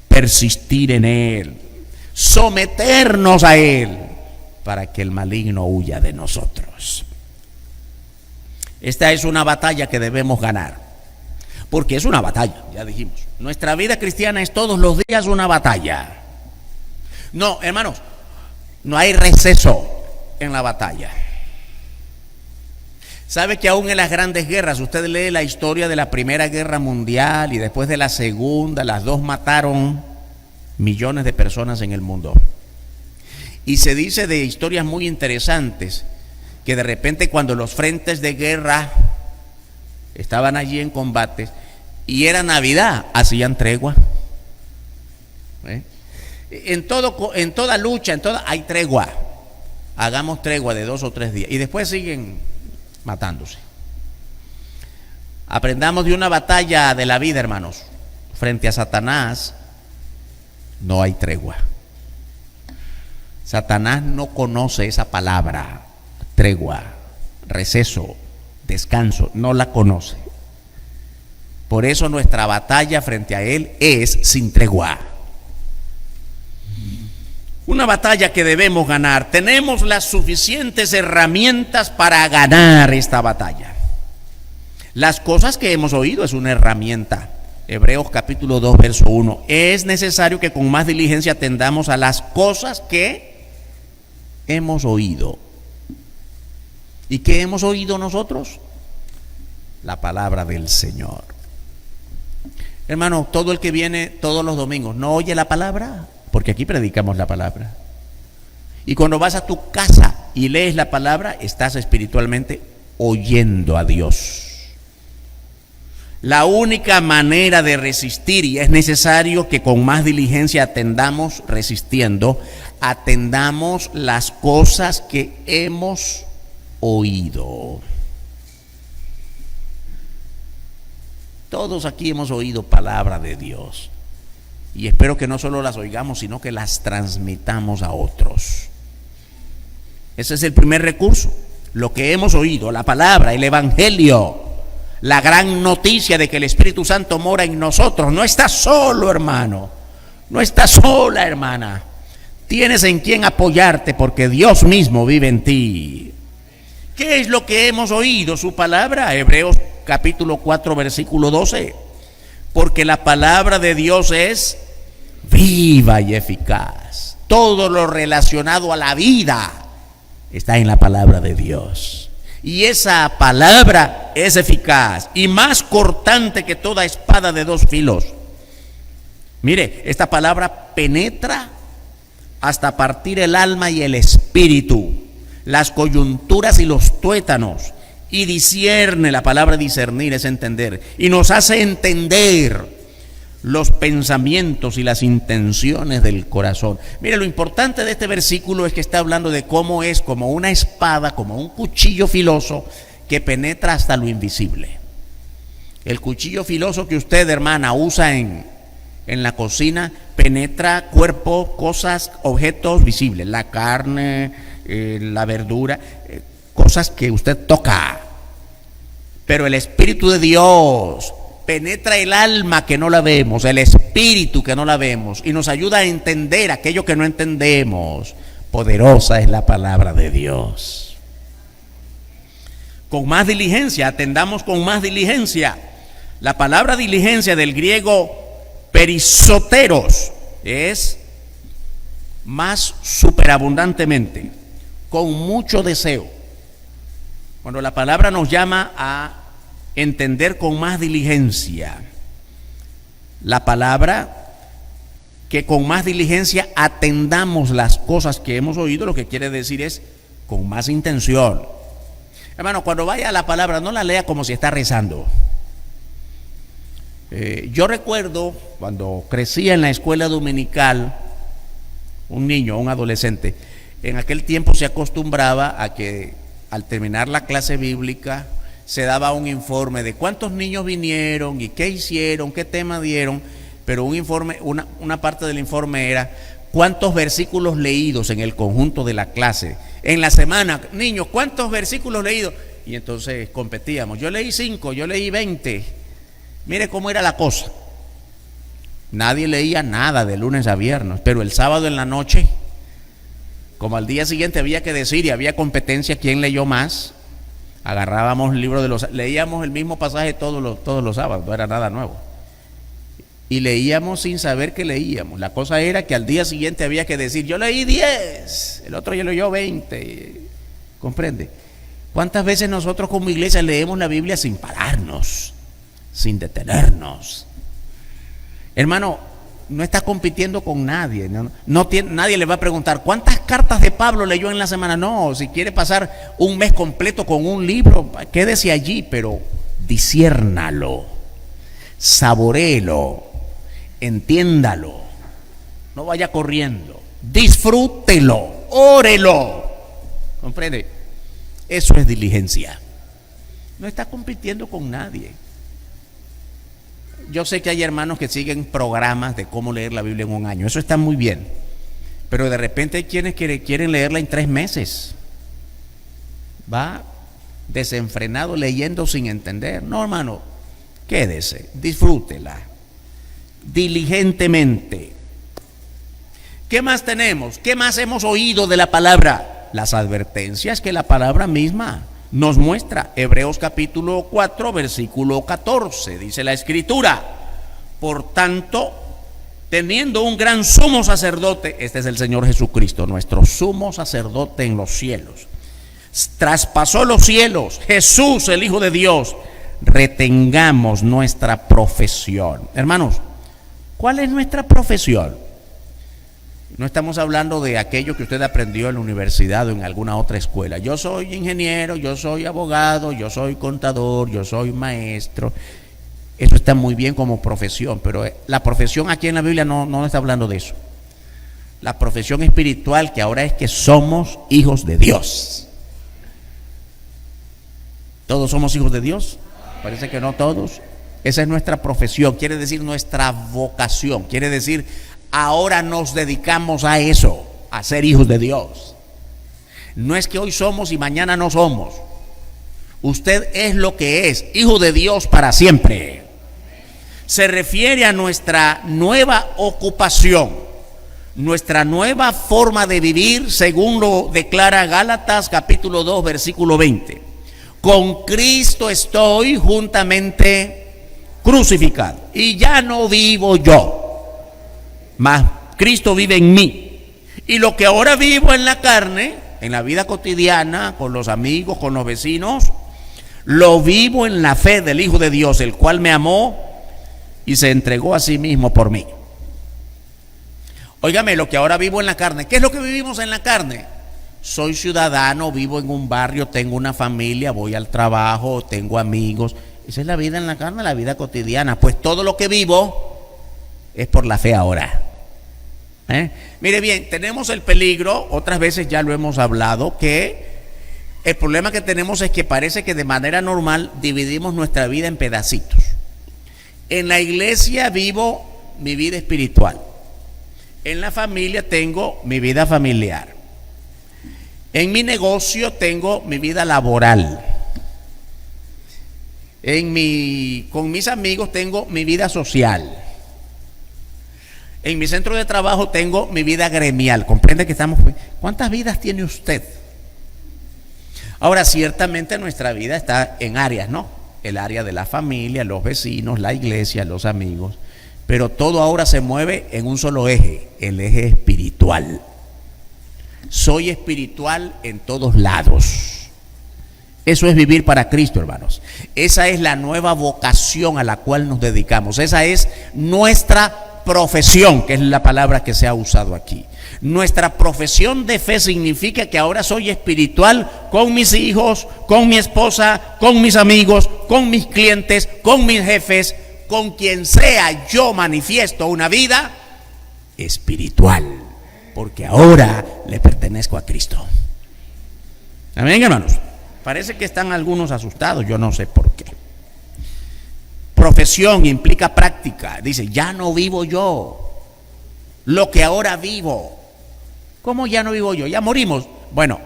[SPEAKER 1] persistir en Él, someternos a Él, para que el maligno huya de nosotros. Esta es una batalla que debemos ganar. Porque es una batalla, ya dijimos. Nuestra vida cristiana es todos los días una batalla. No, hermanos, no hay receso en la batalla. ¿Sabe que aún en las grandes guerras, usted lee la historia de la Primera Guerra Mundial y después de la Segunda, las dos mataron millones de personas en el mundo? Y se dice de historias muy interesantes que de repente cuando los frentes de guerra estaban allí en combates y era Navidad, hacían tregua. En toda lucha, hay tregua. Hagamos tregua de 2 o 3 días y después siguen matándose. Aprendamos de una batalla de la vida, hermanos. Frente a Satanás no hay tregua. Satanás no conoce esa palabra, tregua, receso, descanso, no la conoce. Por eso nuestra batalla frente a él es sin tregua. Una batalla que debemos ganar. Tenemos las suficientes herramientas para ganar esta batalla. Las cosas que hemos oído es una herramienta. Hebreos capítulo 2, verso 1. Es necesario que con más diligencia atendamos a las cosas que hemos oído. ¿Y qué hemos oído nosotros? La palabra del Señor. Hermano, todo el que viene todos los domingos, ¿no oye la palabra? Porque aquí predicamos la palabra. Y cuando vas a tu casa y lees la palabra, estás espiritualmente oyendo a Dios. La única manera de resistir, y es necesario que con más diligencia atendamos las cosas que hemos oído. Todos aquí hemos oído palabra de Dios. Y espero que no solo las oigamos, sino que las transmitamos a otros. Ese es el primer recurso. Lo que hemos oído, la palabra, el evangelio, la gran noticia de que el Espíritu Santo mora en nosotros. No estás solo, hermano. No estás sola, hermana. Tienes en quien apoyarte porque Dios mismo vive en ti. ¿Qué es lo que hemos oído? Su palabra, Hebreos capítulo 4, versículo 12. Porque la palabra de Dios es viva y eficaz. Todo lo relacionado a la vida está en la palabra de Dios. Y esa palabra es eficaz y más cortante que toda espada de 2 filos. Mire, esta palabra penetra hasta partir el alma y el espíritu, las coyunturas y los tuétanos, y discierne. La palabra discernir es entender, y nos hace entender los pensamientos y las intenciones del corazón. Mire, lo importante de este versículo es que está hablando de cómo es como una espada, como un cuchillo filoso que penetra hasta lo invisible. El cuchillo filoso que usted, hermana, usa en la cocina penetra cuerpo, cosas, objetos visibles, la carne, la verdura, cosas que usted toca. Pero el Espíritu de Dios penetra el alma que no la vemos, el espíritu que no la vemos, y nos ayuda a entender aquello que no entendemos. poderosa es la palabra de Dios. Con más diligencia, atendamos con más diligencia. La palabra diligencia del griego perisoteros es más superabundantemente, con mucho deseo. Cuando la palabra nos llama a entender con más diligencia, la palabra que con más diligencia atendamos las cosas que hemos oído, lo que quiere decir es con más intención. Hermano, cuando vaya a la palabra, no la lea como si está rezando. Yo recuerdo cuando crecía en la escuela dominical, un niño, un adolescente, en aquel tiempo se acostumbraba a que al terminar la clase bíblica se daba un informe de cuántos niños vinieron y qué hicieron, qué tema dieron, pero un informe, una parte del informe era cuántos versículos leídos en el conjunto de la clase. En la semana, niños, ¿cuántos versículos leídos? Y entonces competíamos. Yo leí 5, yo leí 20. Mire cómo era la cosa. Nadie leía nada de lunes a viernes, pero el sábado en la noche, como al día siguiente había que decir y había competencia quién leyó más, agarrábamos el libro leíamos el mismo pasaje todos los sábados, no era nada nuevo. Y leíamos sin saber que leíamos. La cosa era que al día siguiente había que decir, yo leí 10, el otro ya leyó 20. ¿Comprende? ¿Cuántas veces nosotros como iglesia leemos la Biblia sin pararnos, sin detenernos? Hermano, no está compitiendo con nadie. Nadie le va a preguntar ¿cuántas cartas de Pablo leyó en la semana? No, si quiere pasar un mes completo con un libro, quédese allí, pero disciérnalo, saboréelo, entiéndalo, no vaya corriendo, disfrútelo, órelo. ¿Comprende? Eso es diligencia. No está compitiendo con nadie. Yo sé que hay hermanos que siguen programas de cómo leer la Biblia en un año. Eso está muy bien. Pero de repente hay quienes quieren leerla en 3 meses. Va desenfrenado leyendo sin entender. No, hermano, quédese, disfrútela diligentemente. ¿Qué más tenemos? ¿Qué más hemos oído de la palabra? Las advertencias que la palabra misma nos muestra. Hebreos capítulo 4, versículo 14, dice la Escritura: por tanto, teniendo un gran sumo sacerdote, este es el Señor Jesucristo, nuestro sumo sacerdote en los cielos, traspasó los cielos, Jesús, el Hijo de Dios, retengamos nuestra profesión. Hermanos, ¿cuál es nuestra profesión? No estamos hablando de aquello que usted aprendió en la universidad o en alguna otra escuela. Yo soy ingeniero, yo soy abogado, yo soy contador, yo soy maestro. Eso está muy bien como profesión, pero la profesión aquí en la Biblia no está hablando de eso. La profesión espiritual que ahora es que somos hijos de Dios. ¿Todos somos hijos de Dios? Parece que no todos. Esa es nuestra profesión, quiere decir nuestra vocación, quiere decir ahora nos dedicamos a eso, a ser hijos de Dios. No es que hoy somos y mañana no somos. Usted es lo que es, hijo de Dios para siempre. Se refiere a nuestra nueva ocupación, nuestra nueva forma de vivir, según lo declara Gálatas capítulo 2, versículo 20. Con Cristo estoy juntamente crucificado, y ya no vivo yo, mas Cristo vive en mí. Y lo que ahora vivo en la carne, en la vida cotidiana, con los amigos, con los vecinos, lo vivo en la fe del Hijo de Dios, el cual me amó y se entregó a sí mismo por mí. Óigame, lo que ahora vivo en la carne, ¿qué es lo que vivimos en la carne? Soy ciudadano, vivo en un barrio, tengo una familia, voy al trabajo, tengo amigos. Esa es la vida en la carne, la vida cotidiana. Pues todo lo que vivo es por la fe ahora. Mire bien, tenemos el peligro, otras veces ya lo hemos hablado, que el problema que tenemos es que parece que de manera normal dividimos nuestra vida en pedacitos. En la iglesia vivo mi vida espiritual. En la familia tengo mi vida familiar. En mi negocio tengo mi vida laboral. Con mis amigos tengo mi vida social. En mi centro de trabajo tengo mi vida gremial. Comprende que estamos... ¿Cuántas vidas tiene usted? Ahora, ciertamente nuestra vida está en áreas, ¿no? El área de la familia, los vecinos, la iglesia, los amigos. Pero todo ahora se mueve en un solo eje, el eje espiritual. Soy espiritual en todos lados. Eso es vivir para Cristo, hermanos. Esa es la nueva vocación a la cual nos dedicamos. Esa es nuestra profesión, que es la palabra que se ha usado aquí. Nuestra profesión de fe significa que ahora soy espiritual con mis hijos, con mi esposa, con mis amigos, con mis clientes, con mis jefes, con quien sea. Yo manifiesto una vida espiritual, porque ahora le pertenezco a Cristo. Amén, hermanos. Parece que están algunos asustados, yo no sé por qué. Profesión implica práctica. Dice, ya no vivo yo, lo que ahora vivo. ¿Cómo ya no vivo yo? Ya morimos. Bueno,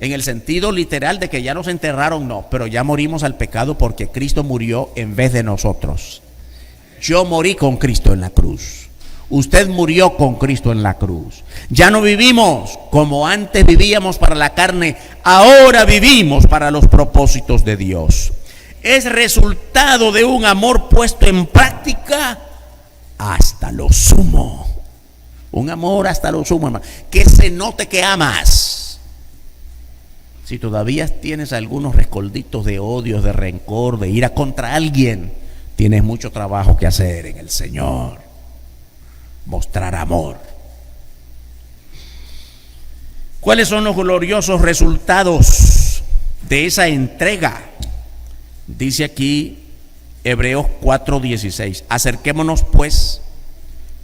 [SPEAKER 1] en el sentido literal de que ya nos enterraron, no, pero ya morimos al pecado porque Cristo murió en vez de nosotros. Yo morí con Cristo en la cruz. Usted murió con Cristo en la cruz. Ya no vivimos como antes vivíamos para la carne, ahora vivimos para los propósitos de Dios. Es resultado de un amor puesto en práctica hasta lo sumo. Un amor hasta lo sumo, hermano. Que se note que amas. Si todavía tienes algunos rescolditos de odio, de rencor, de ira contra alguien, tienes mucho trabajo que hacer en el Señor. Mostrar amor. ¿Cuáles son los gloriosos resultados de esa entrega? Dice aquí Hebreos 4:16. Acerquémonos pues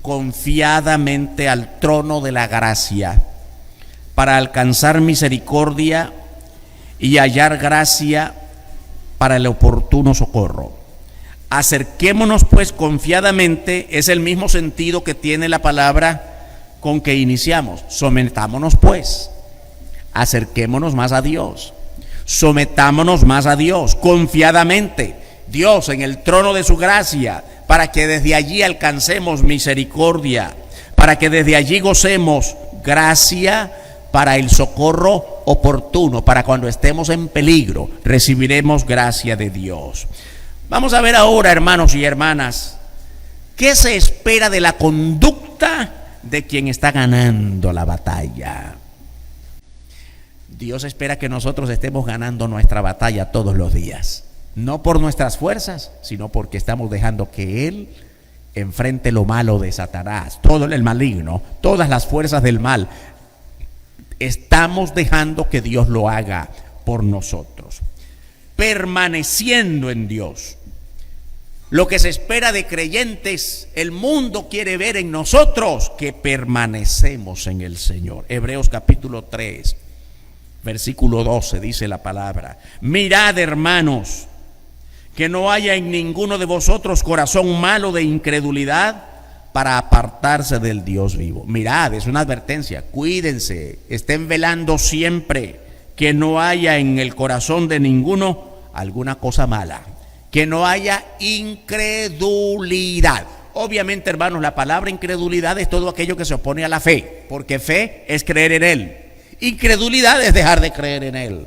[SPEAKER 1] confiadamente al trono de la gracia para alcanzar misericordia y hallar gracia para el oportuno socorro. Acerquémonos pues confiadamente es el mismo sentido que tiene la palabra con que iniciamos. Sometámonos pues, acerquémonos más a Dios, sometámonos más a Dios confiadamente. Dios en el trono de su gracia, para que desde allí alcancemos misericordia, para que desde allí gocemos gracia para el socorro oportuno, para cuando estemos en peligro, recibiremos gracia de Dios. Vamos a ver ahora, hermanos y hermanas, ¿qué se espera de la conducta de quien está ganando la batalla? Dios espera que nosotros estemos ganando nuestra batalla todos los días. No por nuestras fuerzas, sino porque estamos dejando que Él enfrente lo malo de Satanás, todo el maligno, todas las fuerzas del mal. Estamos dejando que Dios lo haga por nosotros. Permaneciendo en Dios. Lo que se espera de creyentes, el mundo quiere ver en nosotros que permanecemos en el Señor. Hebreos capítulo 3, versículo 12 dice la palabra: mirad, hermanos, que no haya en ninguno de vosotros corazón malo de incredulidad para apartarse del Dios vivo. Mirad, es una advertencia, cuídense, estén velando siempre, que no haya en el corazón de ninguno alguna cosa mala, que no haya incredulidad. Obviamente, hermanos, la palabra incredulidad es todo aquello que se opone a la fe, porque fe es creer en Él. Incredulidad es dejar de creer en Él.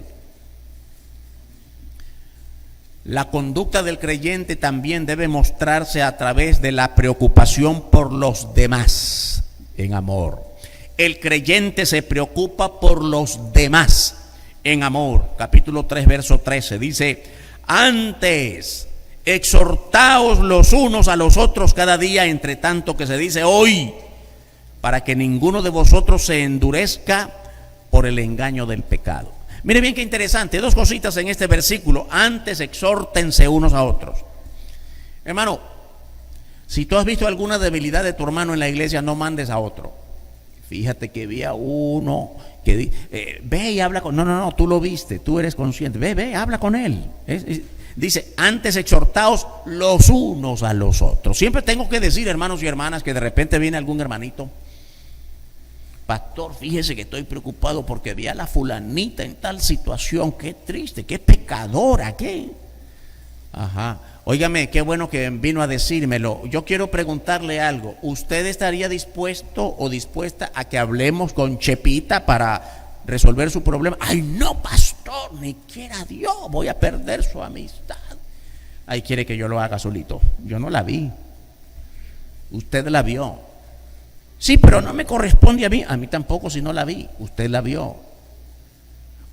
[SPEAKER 1] La conducta del creyente también debe mostrarse a través de la preocupación por los demás en amor. El creyente se preocupa por los demás en amor. Capítulo 3, verso 13 dice: antes exhortaos los unos a los otros cada día, entre tanto que se dice hoy, para que ninguno de vosotros se endurezca por el engaño del pecado. Mire bien qué interesante, dos cositas en este versículo. Antes exhórtense unos a otros. Hermano, si tú has visto alguna debilidad de tu hermano en la iglesia, no mandes a otro. Fíjate que vi a uno que ve y habla con... No, tú lo viste, tú eres consciente. Ve, habla con él. Dice, antes exhortaos los unos a los otros. Siempre tengo que decir, hermanos y hermanas, que de repente viene algún hermanito: pastor, fíjese que estoy preocupado porque vi a la fulanita en tal situación, qué triste, qué pecadora, qué. Ajá. Óigame, qué bueno que vino a decírmelo. Yo quiero preguntarle algo. ¿Usted estaría dispuesto o dispuesta a que hablemos con Chepita para resolver su problema? Ay, no, pastor, ni quiera Dios, voy a perder su amistad. Ay, quiere que yo lo haga solito. Yo no la vi. Usted la vio. Sí, pero no me corresponde a mí. A mí tampoco, si no la vi. Usted la vio.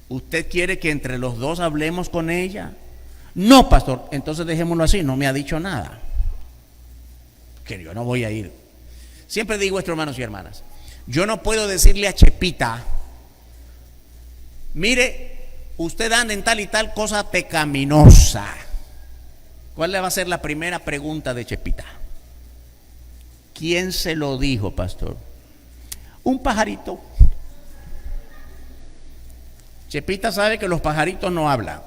[SPEAKER 1] ¿Usted quiere que entre los dos hablemos con ella? No, pastor, entonces dejémoslo así, no me ha dicho nada. Que yo no voy a ir. Siempre digo esto, hermanos y hermanas. Yo no puedo decirle a Chepita, mire, usted anda en tal y tal cosa pecaminosa. ¿Cuál le va a ser la primera pregunta de Chepita? ¿Quién se lo dijo, pastor? Un pajarito. Chepita sabe que los pajaritos no hablan.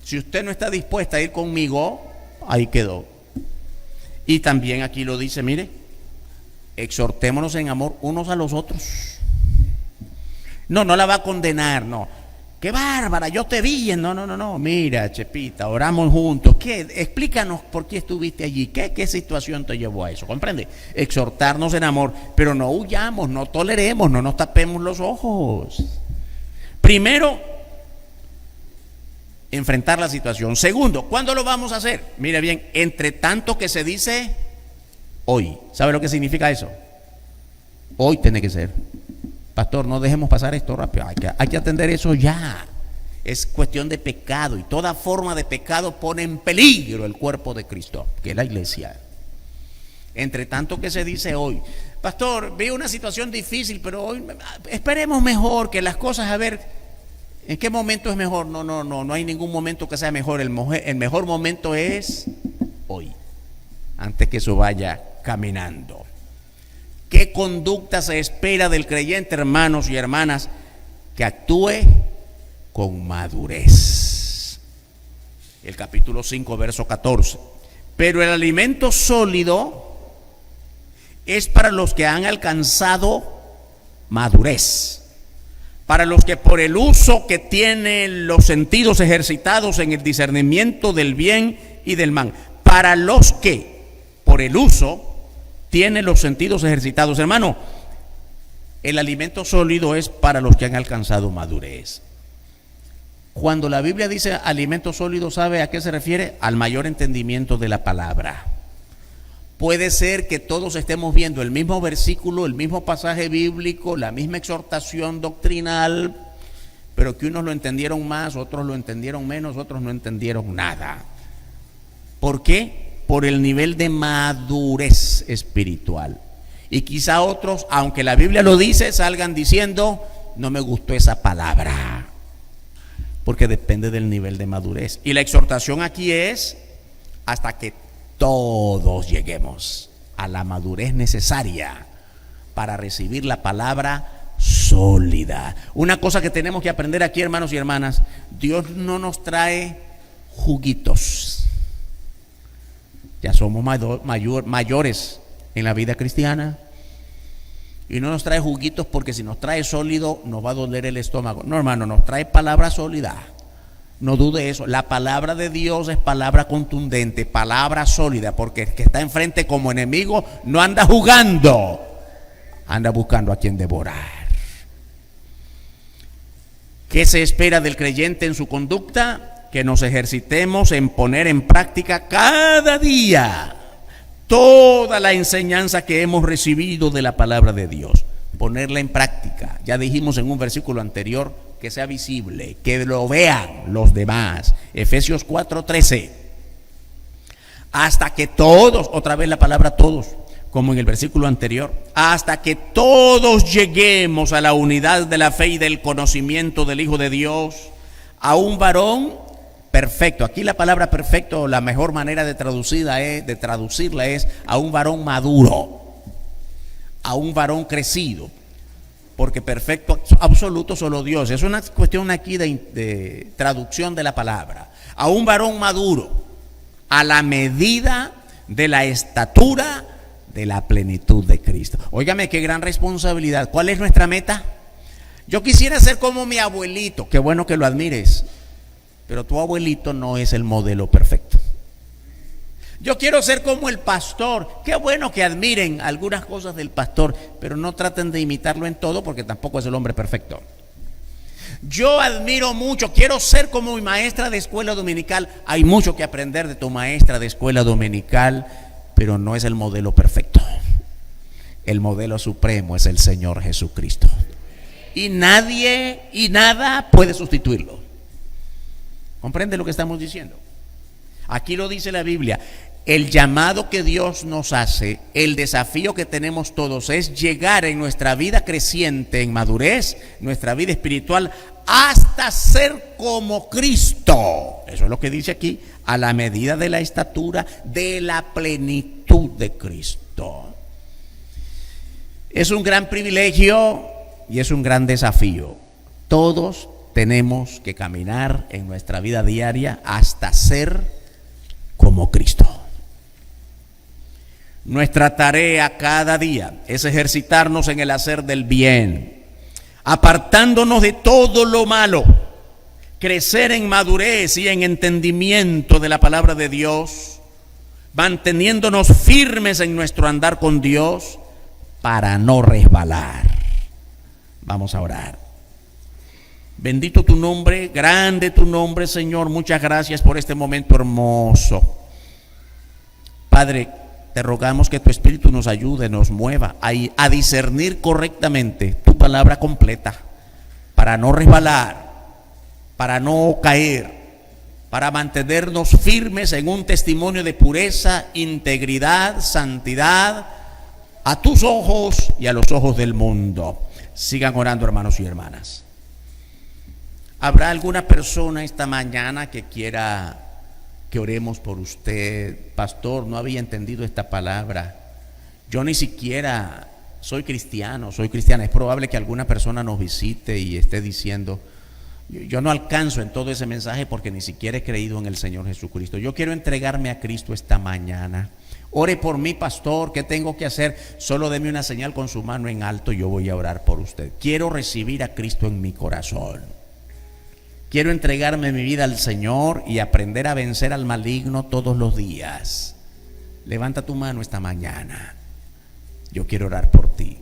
[SPEAKER 1] Si usted no está dispuesta a ir conmigo, ahí quedó. Y también aquí lo dice, mire, exhortémonos en amor unos a los otros. No la va a condenar, no. ¡Qué bárbara! Yo te vi. No. Mira, Chepita, oramos juntos. ¿Qué? Explícanos por qué estuviste allí. ¿Qué situación te llevó a eso? ¿Comprende? Exhortarnos en amor, pero no huyamos, no toleremos, no nos tapemos los ojos. Primero, enfrentar la situación. Segundo, ¿cuándo lo vamos a hacer? Mire bien, entre tanto que se dice hoy. ¿Sabe lo que significa eso? Hoy tiene que ser. Pastor, no dejemos pasar esto rápido. Hay que atender eso ya. Es cuestión de pecado y toda forma de pecado pone en peligro el cuerpo de Cristo, que es la iglesia. Entre tanto que se dice hoy. Pastor, veo una situación difícil, pero hoy esperemos mejor que las cosas, a ver. ¿En qué momento es mejor? No hay ningún momento que sea mejor. El mejor momento es hoy, antes que eso vaya caminando. ¿Qué conducta se espera del creyente, hermanos y hermanas? Que actúe con madurez. El capítulo 5, verso 14. Pero el alimento sólido es para los que han alcanzado madurez. Para los que por el uso que tienen los sentidos ejercitados en el discernimiento del bien y del mal. Para los que por el uso tienen los sentidos ejercitados. Hermano, el alimento sólido es para los que han alcanzado madurez. Cuando la Biblia dice alimento sólido, ¿sabe a qué se refiere? Al mayor entendimiento de la palabra. Puede ser que todos estemos viendo el mismo versículo, el mismo pasaje bíblico, la misma exhortación doctrinal, pero que unos lo entendieron más, otros lo entendieron menos, otros no entendieron nada. ¿Por qué? Por el nivel de madurez espiritual. Y quizá otros, aunque la Biblia lo dice, salgan diciendo, no me gustó esa palabra, porque depende del nivel de madurez. Y la exhortación aquí es hasta que todos lleguemos a la madurez necesaria para recibir la palabra sólida. Una cosa que tenemos que aprender aquí, hermanos y hermanas, Dios no nos trae juguitos. Ya somos mayores en la vida cristiana y no nos trae juguitos, porque si nos trae sólido nos va a doler el estómago. No, hermano, nos trae palabra sólida. No dude eso. La palabra de Dios es palabra contundente, palabra sólida, porque el que está enfrente como enemigo no anda jugando, anda buscando a quien devorar. ¿Qué se espera del creyente en su conducta? Que nos ejercitemos en poner en práctica cada día toda la enseñanza que hemos recibido de la palabra de Dios. Ponerla en práctica. Ya dijimos en un versículo anterior, que sea visible, que lo vean los demás. Efesios 4:13. Hasta que todos, otra vez la palabra todos, como en el versículo anterior, hasta que todos lleguemos a la unidad de la fe y del conocimiento del Hijo de Dios, a un varón perfecto. Aquí la palabra perfecto, la mejor manera de traducirla es a un varón maduro, a un varón crecido. Porque perfecto absoluto solo Dios. Es una cuestión aquí de traducción de la palabra. A un varón maduro, a la medida de la estatura de la plenitud de Cristo. Óigame, qué gran responsabilidad. ¿Cuál es nuestra meta? Yo quisiera ser como mi abuelito. Qué bueno que lo admires, pero tu abuelito no es el modelo perfecto. Yo quiero ser como el pastor. Qué bueno que admiren algunas cosas del pastor, pero no traten de imitarlo en todo porque tampoco es el hombre perfecto. Yo admiro mucho, quiero ser como mi maestra de escuela dominical. Hay mucho que aprender de tu maestra de escuela dominical, pero no es el modelo perfecto. El modelo supremo es el Señor Jesucristo. Y nadie y nada puede sustituirlo. ¿Comprende lo que estamos diciendo? Aquí lo dice la Biblia. El llamado que Dios nos hace, el desafío que tenemos todos es llegar en nuestra vida creciente, en madurez, nuestra vida espiritual, hasta ser como Cristo. Eso es lo que dice aquí, a la medida de la estatura de la plenitud de Cristo. Es un gran privilegio y es un gran desafío. Todos tenemos que caminar en nuestra vida diaria hasta ser como Cristo. Nuestra tarea cada día es ejercitarnos en el hacer del bien, apartándonos de todo lo malo, crecer en madurez y en entendimiento de la palabra de Dios, manteniéndonos firmes en nuestro andar con Dios para no resbalar. Vamos a orar. Bendito tu nombre, grande tu nombre, Señor. Muchas gracias por este momento hermoso. Padre, te rogamos que tu Espíritu nos ayude, nos mueva a discernir correctamente tu palabra completa, para no resbalar, para no caer, para mantenernos firmes en un testimonio de pureza, integridad, santidad, a tus ojos y a los ojos del mundo. Sigan orando, hermanos y hermanas. ¿Habrá alguna persona esta mañana que quiera que oremos por usted? Pastor, no había entendido esta palabra. Yo ni siquiera soy cristiana. Es probable que alguna persona nos visite y esté diciendo: yo no alcanzo en todo ese mensaje porque ni siquiera he creído en el Señor Jesucristo. Yo quiero entregarme a Cristo esta mañana. Ore por mí, pastor. ¿Qué tengo que hacer? Solo deme una señal con su mano en alto y yo voy a orar por usted. Quiero recibir a Cristo en mi corazón. Quiero entregarme mi vida al Señor y aprender a vencer al maligno todos los días. Levanta tu mano esta mañana. Yo quiero orar por ti.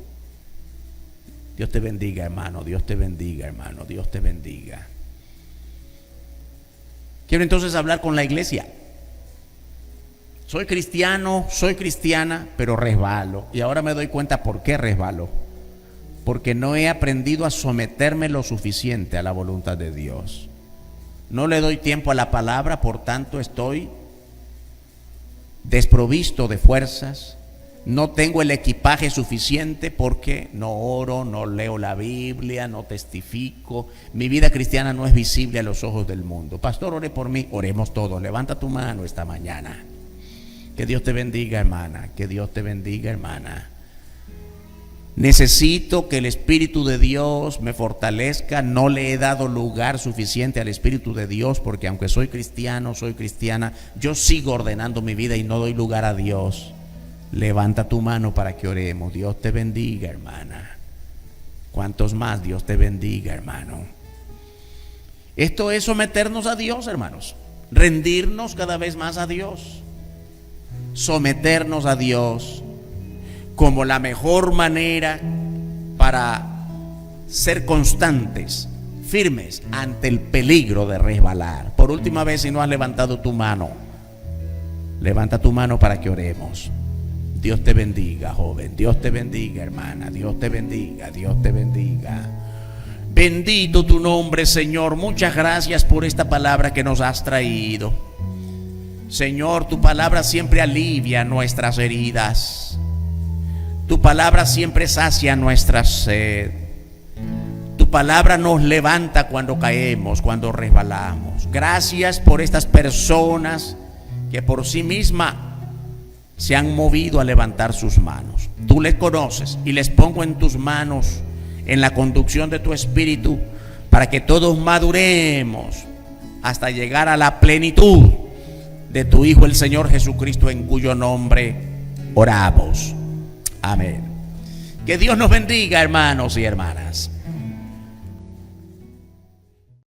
[SPEAKER 1] Dios te bendiga, hermano. Dios te bendiga, hermano. Dios te bendiga. Quiero entonces hablar con la iglesia. Soy cristiano, soy cristiana, pero resbalo. Y ahora me doy cuenta por qué resbalo. Porque no he aprendido a someterme lo suficiente a la voluntad de Dios. No le doy tiempo a la palabra, por tanto estoy desprovisto de fuerzas. No tengo el equipaje suficiente porque no oro, no leo la Biblia, no testifico. Mi vida cristiana no es visible a los ojos del mundo. Pastor, ore por mí. Oremos todos. Levanta tu mano esta mañana. Que Dios te bendiga, hermana. Que Dios te bendiga, hermana. Necesito que el Espíritu de Dios me fortalezca. No le he dado lugar suficiente al Espíritu de Dios porque aunque soy cristiano, soy cristiana, yo sigo ordenando mi vida y no doy lugar a Dios. Levanta tu mano para que oremos. Dios te bendiga, hermana. ¿Cuántos más? Dios te bendiga, hermano. Esto es someternos a Dios, hermanos. Rendirnos cada vez más a Dios. Someternos a Dios como la mejor manera para ser constantes, firmes ante el peligro de resbalar. Por última vez, si no has levantado tu mano, levanta tu mano para que oremos. Dios te bendiga, joven. Dios te bendiga, hermana. Dios te bendiga. Dios te bendiga. Bendito tu nombre, Señor. Muchas gracias por esta palabra que nos has traído. Señor, tu palabra siempre alivia nuestras heridas. Tu palabra siempre sacia nuestra sed. Tu palabra nos levanta cuando caemos, cuando resbalamos. Gracias por estas personas que por sí mismas se han movido a levantar sus manos. Tú les conoces y les pongo en tus manos, en la conducción de tu Espíritu, para que todos maduremos hasta llegar a la plenitud de tu Hijo el Señor Jesucristo, en cuyo nombre oramos. Amén. Que Dios nos bendiga, hermanos y hermanas.